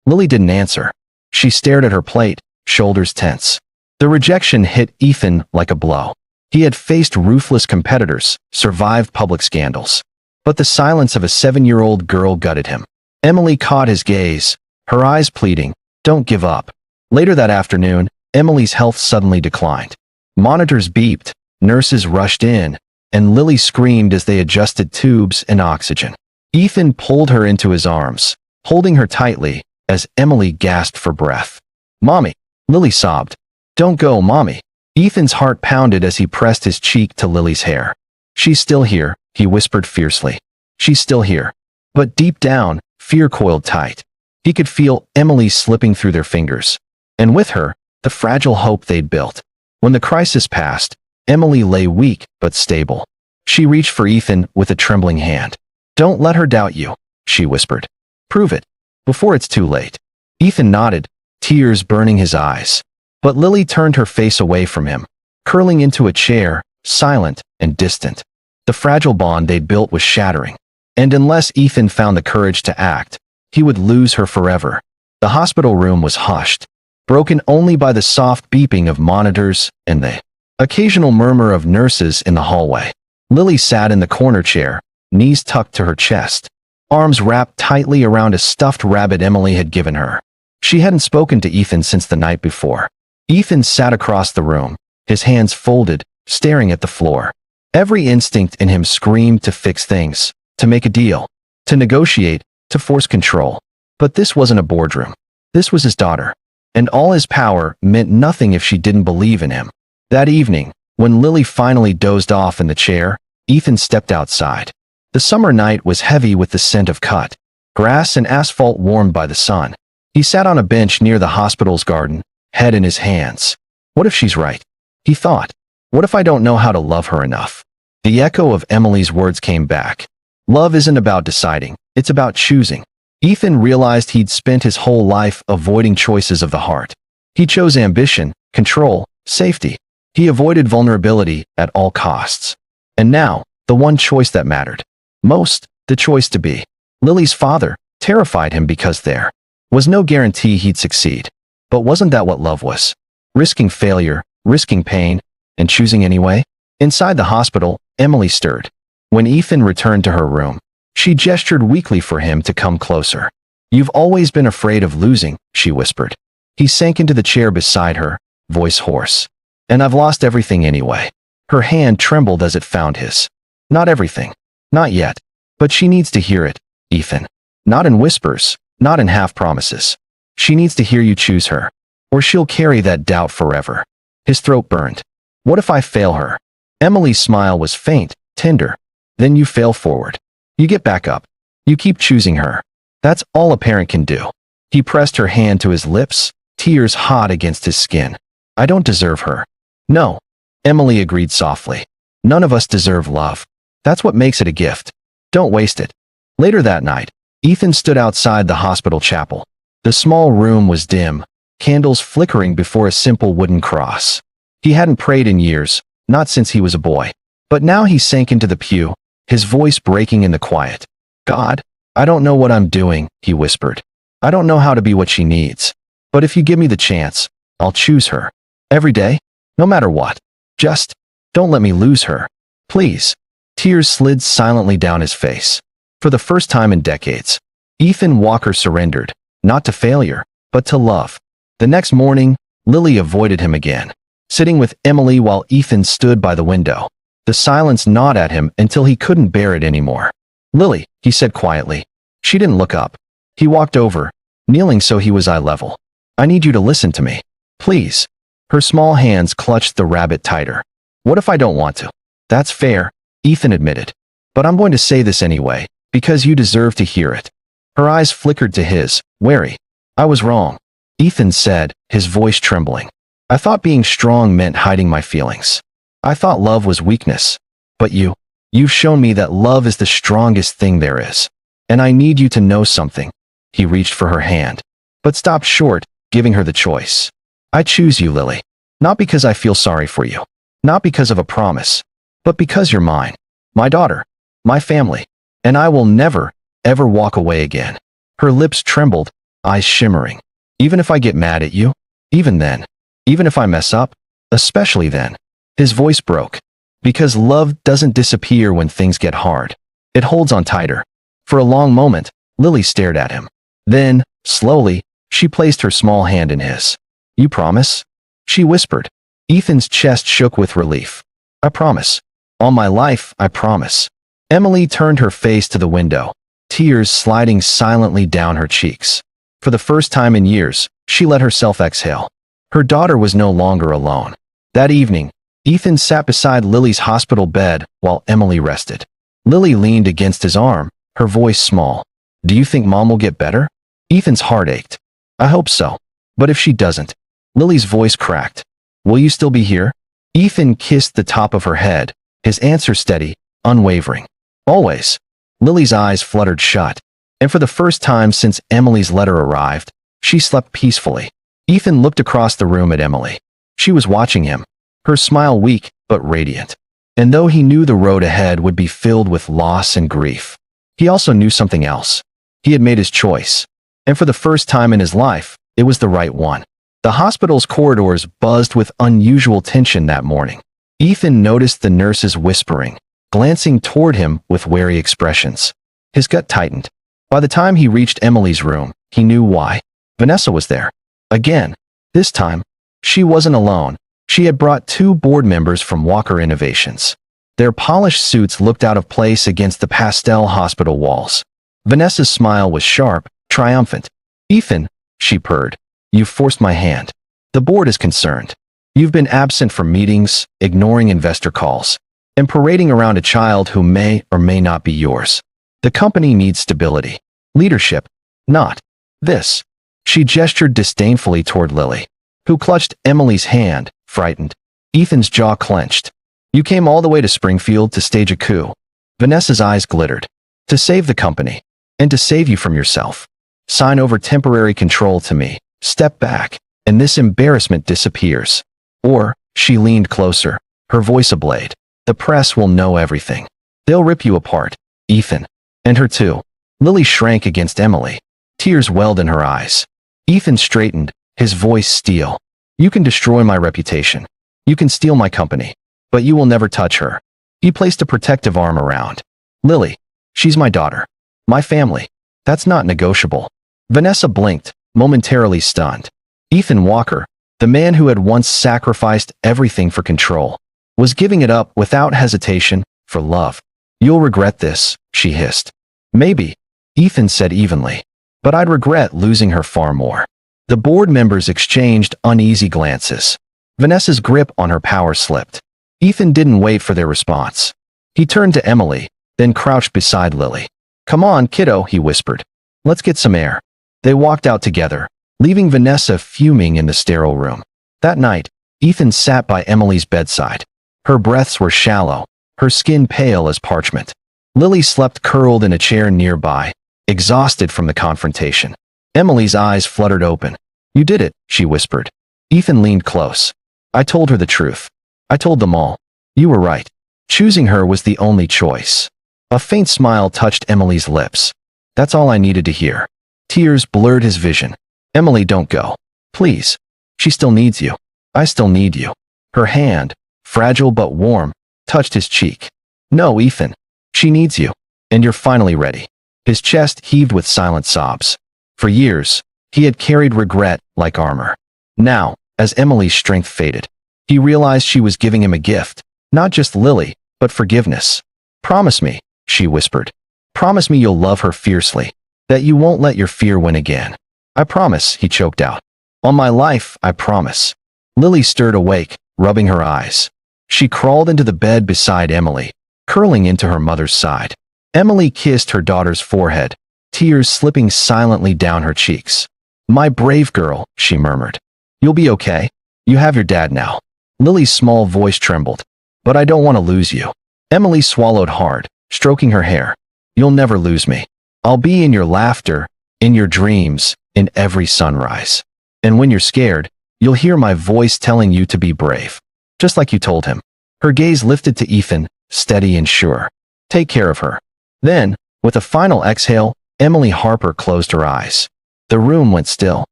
A: Lily didn't answer. She stared at her plate, shoulders tense. The rejection hit Ethan like a blow. He had faced ruthless competitors, survived public scandals. But the silence of a 7-year-old girl gutted him. Emily caught his gaze, her eyes pleading, "Don't give up." Later that afternoon, Emily's health suddenly declined. Monitors beeped, nurses rushed in, and Lily screamed as they adjusted tubes and oxygen. Ethan pulled her into his arms, holding her tightly, as Emily gasped for breath. "Mommy," Lily sobbed. "Don't go, Mommy." Ethan's heart pounded as he pressed his cheek to Lily's hair. "She's still here," he whispered fiercely. "She's still here." But deep down, fear coiled tight. He could feel Emily slipping through their fingers. And with her, the fragile hope they'd built. When the crisis passed, Emily lay weak but stable. She reached for Ethan with a trembling hand. "Don't let her doubt you," she whispered. "Prove it, before it's too late." Ethan nodded, tears burning his eyes. But Lily turned her face away from him, curling into a chair, silent and distant. The fragile bond they'd built was shattering. And unless Ethan found the courage to act, he would lose her forever. The hospital room was hushed, broken only by the soft beeping of monitors and the occasional murmur of nurses in the hallway. Lily sat in the corner chair, knees tucked to her chest, arms wrapped tightly around a stuffed rabbit Emily had given her. She hadn't spoken to Ethan since the night before. Ethan sat across the room, his hands folded, staring at the floor. Every instinct in him screamed to fix things, to make a deal, to negotiate, to force control. But this wasn't a boardroom. This was his daughter. And all his power meant nothing if she didn't believe in him. That evening, when Lily finally dozed off in the chair, Ethan stepped outside. The summer night was heavy with the scent of cut grass and asphalt warmed by the sun. He sat on a bench near the hospital's garden, head in his hands. What if she's right? He thought. What if I don't know how to love her enough? The echo of Emily's words came back. Love isn't about deciding, it's about choosing. Ethan realized he'd spent his whole life avoiding choices of the heart. He chose ambition, control, safety. He avoided vulnerability at all costs. And now, the one choice that mattered most, the choice to be Lily's father, terrified him because there was no guarantee he'd succeed. But wasn't that what love was? Risking failure, risking pain, and choosing anyway? Inside the hospital, Emily stirred. When Ethan returned to her room, she gestured weakly for him to come closer. "You've always been afraid of losing," she whispered. He sank into the chair beside her, voice hoarse. "And I've lost everything anyway." Her hand trembled as it found his. "Not everything. Not yet. But she needs to hear it, Ethan. Not in whispers, not in half-promises. She needs to hear you choose her, or she'll carry that doubt forever." His throat burned. "What if I fail her?" Emily's smile was faint, tender. "Then you fail forward. You get back up. You keep choosing her. That's all a parent can do." He pressed her hand to his lips, tears hot against his skin. "I don't deserve her." "No," Emily agreed softly. "None of us deserve love. That's what makes it a gift. Don't waste it." Later that night, Ethan stood outside the hospital chapel. The small room was dim, candles flickering before a simple wooden cross. He hadn't prayed in years, not since he was a boy. But now he sank into the pew, his voice breaking in the quiet. "God, I don't know what I'm doing," he whispered. "I don't know how to be what she needs. But if you give me the chance, I'll choose her. Every day, no matter what. Just don't let me lose her. Please." Tears slid silently down his face. For the first time in decades, Ethan Walker surrendered, not to failure, but to love. The next morning, Lily avoided him again, sitting with Emily while Ethan stood by the window. The silence gnawed at him until he couldn't bear it anymore. "Lily," he said quietly. She didn't look up. He walked over, kneeling so he was eye level. "I need you to listen to me. Please." Her small hands clutched the rabbit tighter. "What if I don't want to?" "That's fair," Ethan admitted. "But I'm going to say this anyway, because you deserve to hear it." Her eyes flickered to his, wary. "I was wrong. Ethan said, his voice trembling. I thought being strong meant hiding my feelings. I thought love was weakness. But you've shown me that love is the strongest thing there is. And I need you to know something. He reached for her hand, but stopped short, giving her the choice. I choose you, Lily. Not because I feel sorry for you. Not because of a promise. But because you're mine. My daughter. My family. And I will never, ever walk away again. Her lips trembled, eyes shimmering. Even if I get mad at you? Even then. Even if I mess up? Especially then. His voice broke. Because love doesn't disappear when things get hard. It holds on tighter. For a long moment, Lily stared at him. Then, slowly, she placed her small hand in his. You promise? She whispered. Ethan's chest shook with relief. I promise. On my life, I promise. Emily turned her face to the window, tears sliding silently down her cheeks. For the first time in years, she let herself exhale. Her daughter was no longer alone. That evening, Ethan sat beside Lily's hospital bed while Emily rested. Lily leaned against his arm, her voice small. Do you think Mom will get better? Ethan's heart ached. I hope so. But if she doesn't? Lily's voice cracked. Will you still be here? Ethan kissed the top of her head, his answer steady, unwavering. Always. Lily's eyes fluttered shut, and for the first time since Emily's letter arrived, she slept peacefully. Ethan looked across the room at Emily. She was watching him, her smile weak but radiant. And though he knew the road ahead would be filled with loss and grief, he also knew something else. He had made his choice, and for the first time in his life, it was the right one. The hospital's corridors buzzed with unusual tension that morning. Ethan noticed the nurses whispering, glancing toward him with wary expressions. His gut tightened. By the time he reached Emily's room, he knew why. Vanessa was there. Again. This time, she wasn't alone. She had brought 2 board members from Walker Innovations. Their polished suits looked out of place against the pastel hospital walls. Vanessa's smile was sharp, triumphant. Ethan, she purred, you've forced my hand. The board is concerned. You've been absent from meetings, ignoring investor calls, and parading around a child who may or may not be yours. The company needs stability. Leadership. Not this. She gestured disdainfully toward Lily, who clutched Emily's hand, frightened. Ethan's jaw clenched. You came all the way to Springfield to stage a coup. Vanessa's eyes glittered. To save the company. And to save you from yourself. Sign over temporary control to me. Step back, and this embarrassment disappears. Or, she leaned closer, her voice ablade. The press will know everything. They'll rip you apart, Ethan. And her too. Lily shrank against Emily. Tears welled in her eyes. Ethan straightened, his voice steel. You can destroy my reputation. You can steal my company. But you will never touch her. He placed a protective arm around Lily. She's my daughter. My family. That's not negotiable. Vanessa blinked, momentarily stunned. Ethan Walker, the man who had once sacrificed everything for control, was giving it up without hesitation for love. You'll regret this, she hissed. Maybe, Ethan said evenly. But I'd regret losing her far more. The board members exchanged uneasy glances. Vanessa's grip on her power slipped. Ethan didn't wait for their response. He turned to Emily, then crouched beside Lily. Come on, kiddo, he whispered. Let's get some air. They walked out together, leaving Vanessa fuming in the sterile room. That night, Ethan sat by Emily's bedside. Her breaths were shallow, her skin pale as parchment. Lily slept curled in a chair nearby, exhausted from the confrontation. Emily's eyes fluttered open. You did it, she whispered. Ethan leaned close. I told her the truth. I told them all. You were right. Choosing her was the only choice. A faint smile touched Emily's lips. That's all I needed to hear. Tears blurred his vision. Emily, don't go. Please. She still needs you. I still need you. Her hand, fragile but warm, touched his cheek. No, Ethan. She needs you. And you're finally ready. His chest heaved with silent sobs. For years, he had carried regret like armor. Now, as Emily's strength faded, he realized she was giving him a gift, not just Lily, but forgiveness. Promise me, she whispered. Promise me you'll love her fiercely, that you won't let your fear win again. I promise, he choked out. On my life, I promise. Lily stirred awake, rubbing her eyes. She crawled into the bed beside Emily, curling into her mother's side. Emily kissed her daughter's forehead, tears slipping silently down her cheeks. My brave girl, she murmured. You'll be okay. You have your dad now. Lily's small voice trembled. But I don't want to lose you. Emily swallowed hard, stroking her hair. You'll never lose me. I'll be in your laughter, in your dreams, in every sunrise. And when you're scared, you'll hear my voice telling you to be brave. Just like you told him. Her gaze lifted to Ethan, steady and sure. Take care of her. Then, with a final exhale, Emily Harper closed her eyes. The room went still.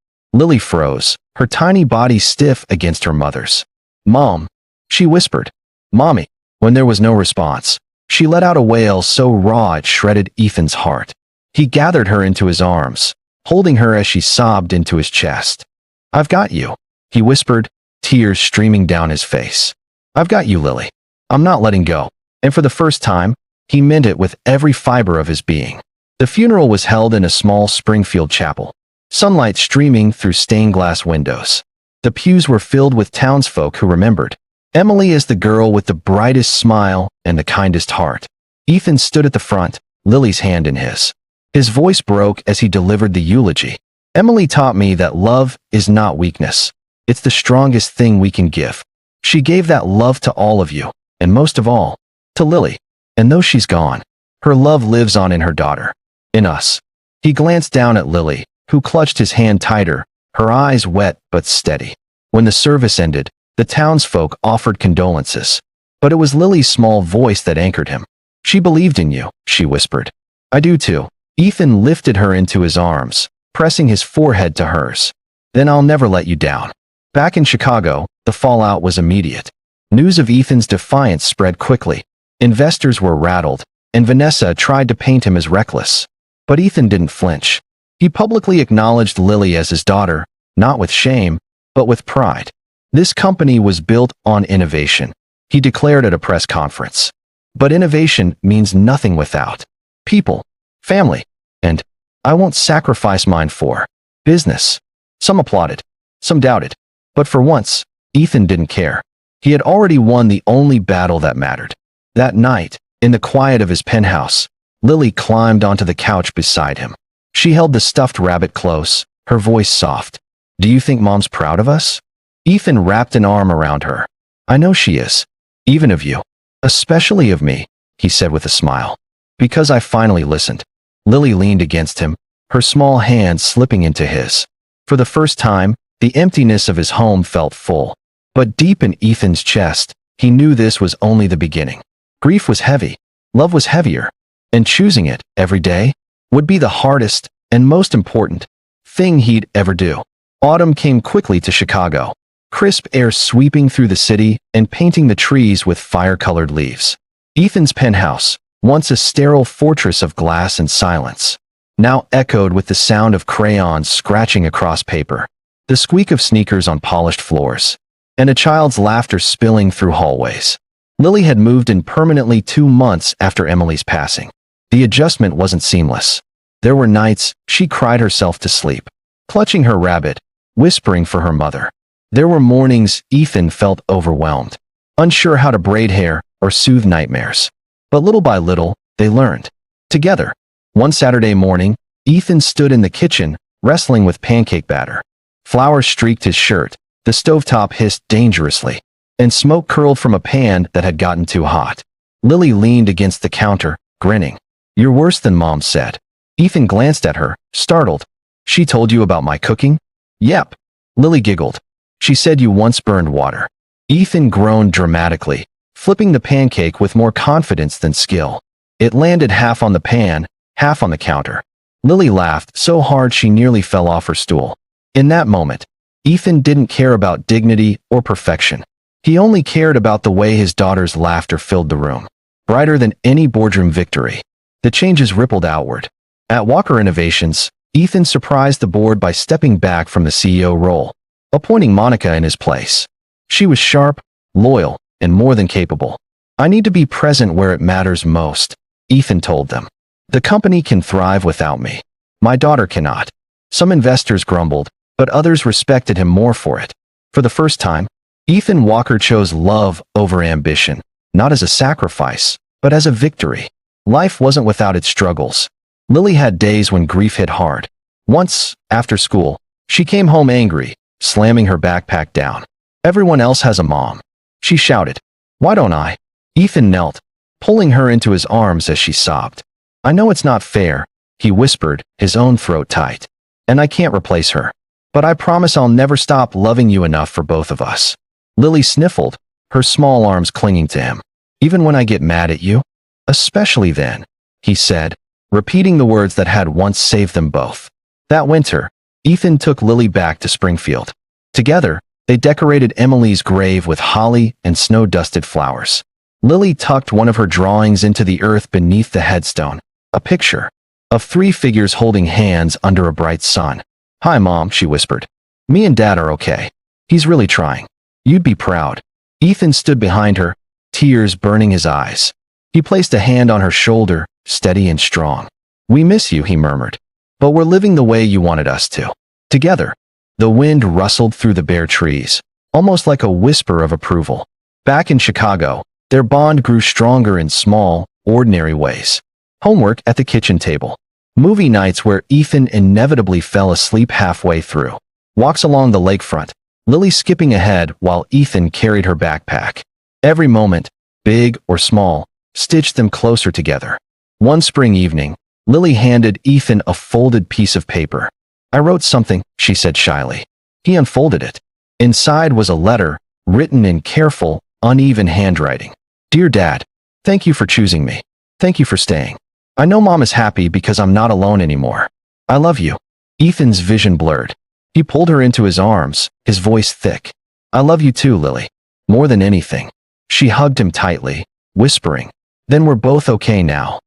A: Lily froze, her tiny body stiff against her mother's. Mom, she whispered. Mommy. When there was no response, she let out a wail so raw it shredded Ethan's heart. He gathered her into his arms, holding her as she sobbed into his chest. I've got you, he whispered, tears streaming down his face. I've got you, Lily. I'm not letting go. And for the first time, he meant it with every fiber of his being. The funeral was held in a small Springfield chapel, sunlight streaming through stained glass windows. The pews were filled with townsfolk who remembered Emily as the girl with the brightest smile and the kindest heart. Ethan stood at the front, Lily's hand in his. His voice broke as he delivered the eulogy. Emily taught me that love is not weakness. It's the strongest thing we can give. She gave that love to all of you, and most of all, to Lily. And though she's gone, her love lives on in her daughter. In us. He glanced down at Lily, who clutched his hand tighter, her eyes wet but steady. When the service ended, the townsfolk offered condolences. But it was Lily's small voice that anchored him. She believed in you, she whispered. I do too. Ethan lifted her into his arms, pressing his forehead to hers. Then I'll never let you down. Back in Chicago, the fallout was immediate. News of Ethan's defiance spread quickly. Investors were rattled, and Vanessa tried to paint him as reckless. But Ethan didn't flinch. He publicly acknowledged Lily as his daughter, not with shame, but with pride. This company was built on innovation, he declared at a press conference. But innovation means nothing without people, family, and I won't sacrifice mine for business. Some applauded, some doubted. But for once, Ethan didn't care. He had already won the only battle that mattered. That night, in the quiet of his penthouse, Lily climbed onto the couch beside him. She held the stuffed rabbit close, her voice soft. Do you think Mom's proud of us? Ethan wrapped an arm around her. I know she is. Even of you. Especially of me, he said with a smile. Because I finally listened. Lily leaned against him, her small hand slipping into his. For the first time, the emptiness of his home felt full. But deep in Ethan's chest, he knew this was only the beginning. Grief was heavy. Love was heavier. And choosing it, every day, would be the hardest and most important thing he'd ever do. Autumn came quickly to Chicago. Crisp air sweeping through the city and painting the trees with fire-colored leaves. Ethan's penthouse, once a sterile fortress of glass and silence, now echoed with the sound of crayons scratching across paper, the squeak of sneakers on polished floors, and a child's laughter spilling through hallways. Lily had moved in permanently 2 months after Emily's passing. The adjustment wasn't seamless. There were nights she cried herself to sleep, clutching her rabbit, whispering for her mother. There were mornings Ethan felt overwhelmed, unsure how to braid hair or soothe nightmares. But little by little, they learned. Together. One Saturday morning, Ethan stood in the kitchen, wrestling with pancake batter. Flour streaked his shirt, the stovetop hissed dangerously, and smoke curled from a pan that had gotten too hot. Lily leaned against the counter, grinning. You're worse than Mom said. Ethan glanced at her, startled. She told you about my cooking? Yep. Lily giggled. She said you once burned water. Ethan groaned dramatically, flipping the pancake with more confidence than skill. It landed half on the pan, half on the counter. Lily laughed so hard she nearly fell off her stool. In that moment, Ethan didn't care about dignity or perfection. He only cared about the way his daughter's laughter filled the room. Brighter than any boardroom victory. The changes rippled outward. At Walker Innovations, Ethan surprised the board by stepping back from the CEO role, appointing Monica in his place. She was sharp, loyal, and more than capable. I need to be present where it matters most, Ethan told them. The company can thrive without me. My daughter cannot. Some investors grumbled, but others respected him more for it. For the first time, Ethan Walker chose love over ambition, not as a sacrifice, but as a victory. Life wasn't without its struggles. Lily had days when grief hit hard. Once, after school, She came home angry, slamming her backpack down. Everyone else has a mom, she shouted. Why don't I? Ethan knelt, pulling her into his arms as she sobbed. I know it's not fair, he whispered, his own throat tight. And I can't replace her. But I promise I'll never stop loving you enough for both of us. Lily sniffled, her small arms clinging to him. Even when I get mad at you? Especially then, he said, repeating the words that had once saved them both. That winter, Ethan took Lily back to Springfield. Together, they decorated Emily's grave with holly and snow-dusted flowers. Lily tucked one of her drawings into the earth beneath the headstone, a picture of 3 figures holding hands under a bright sun. Hi, Mom, she whispered. Me and Dad are okay. He's really trying. You'd be proud. Ethan stood behind her, tears burning his eyes. He placed a hand on her shoulder, steady and strong. We miss you, he murmured. But we're living the way you wanted us to. Together. The wind rustled through the bare trees, almost like a whisper of approval. Back in Chicago, their bond grew stronger in small, ordinary ways. Homework at the kitchen table. Movie nights where Ethan inevitably fell asleep halfway through. Walks along the lakefront, Lily skipping ahead while Ethan carried her backpack. Every moment, big or small, stitched them closer together. One spring evening, Lily handed Ethan a folded piece of paper. I wrote something, she said shyly. He unfolded it. Inside was a letter, written in careful, uneven handwriting. Dear Dad, thank you for choosing me. Thank you for staying. I know Mom is happy because I'm not alone anymore. I love you. Ethan's vision blurred. He pulled her into his arms, his voice thick. I love you too, Lily. More than anything. She hugged him tightly, whispering, then we're both okay now.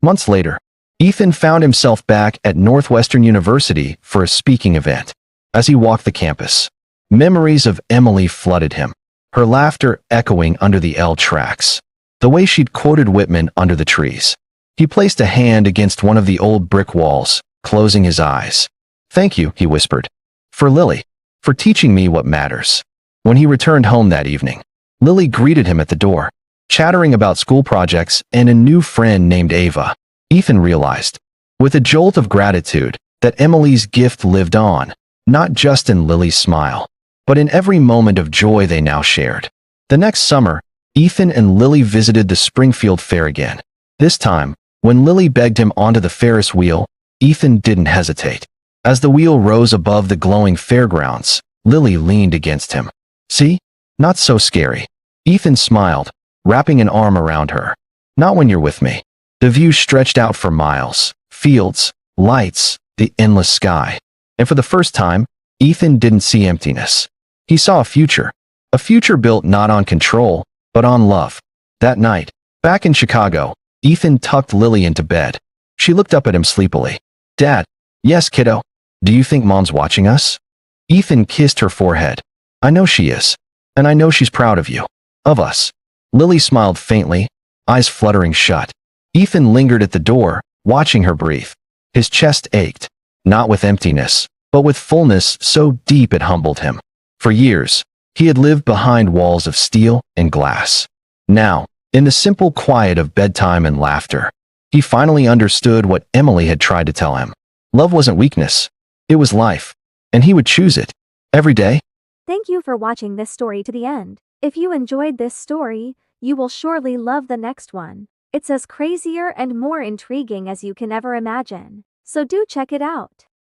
A: Months later, Ethan found himself back at Northwestern University for a speaking event. As he walked the campus, memories of Emily flooded him, her laughter echoing under the L tracks, the way she'd quoted Whitman under the trees. He placed a hand against one of the old brick walls, closing his eyes. Thank you, he whispered. For Lily. For teaching me what matters. When he returned home that evening, Lily greeted him at the door, chattering about school projects and a new friend named Ava. Ethan realized, with a jolt of gratitude, that Emily's gift lived on, not just in Lily's smile, but in every moment of joy they now shared. The next summer, Ethan and Lily visited the Springfield Fair again. This time, when Lily begged him onto the Ferris wheel, Ethan didn't hesitate. As the wheel rose above the glowing fairgrounds, Lily leaned against him. See? Not so scary. Ethan smiled, wrapping an arm around her. Not when you're with me. The view stretched out for miles. Fields, lights, the endless sky. And for the first time, Ethan didn't see emptiness. He saw a future. A future built not on control, but on love. That night, back in Chicago, Ethan tucked Lily into bed. She looked up at him sleepily. Dad. Yes, kiddo. Do you think Mom's watching us? Ethan kissed her forehead. I know she is. And I know she's proud of you. Of us. Lily smiled faintly, eyes fluttering shut. Ethan lingered at the door, watching her breathe. His chest ached, not with emptiness, but with fullness so deep it humbled him. For years, he had lived behind walls of steel and glass. Now, in the simple quiet of bedtime and laughter, he finally understood what Emily had tried to tell him. Love wasn't weakness. It was life. And he would choose it. Every day.
B: Thank you for watching this story to the end. If you enjoyed this story, you will surely love the next one. It's as crazier and more intriguing as you can ever imagine. So do check it out.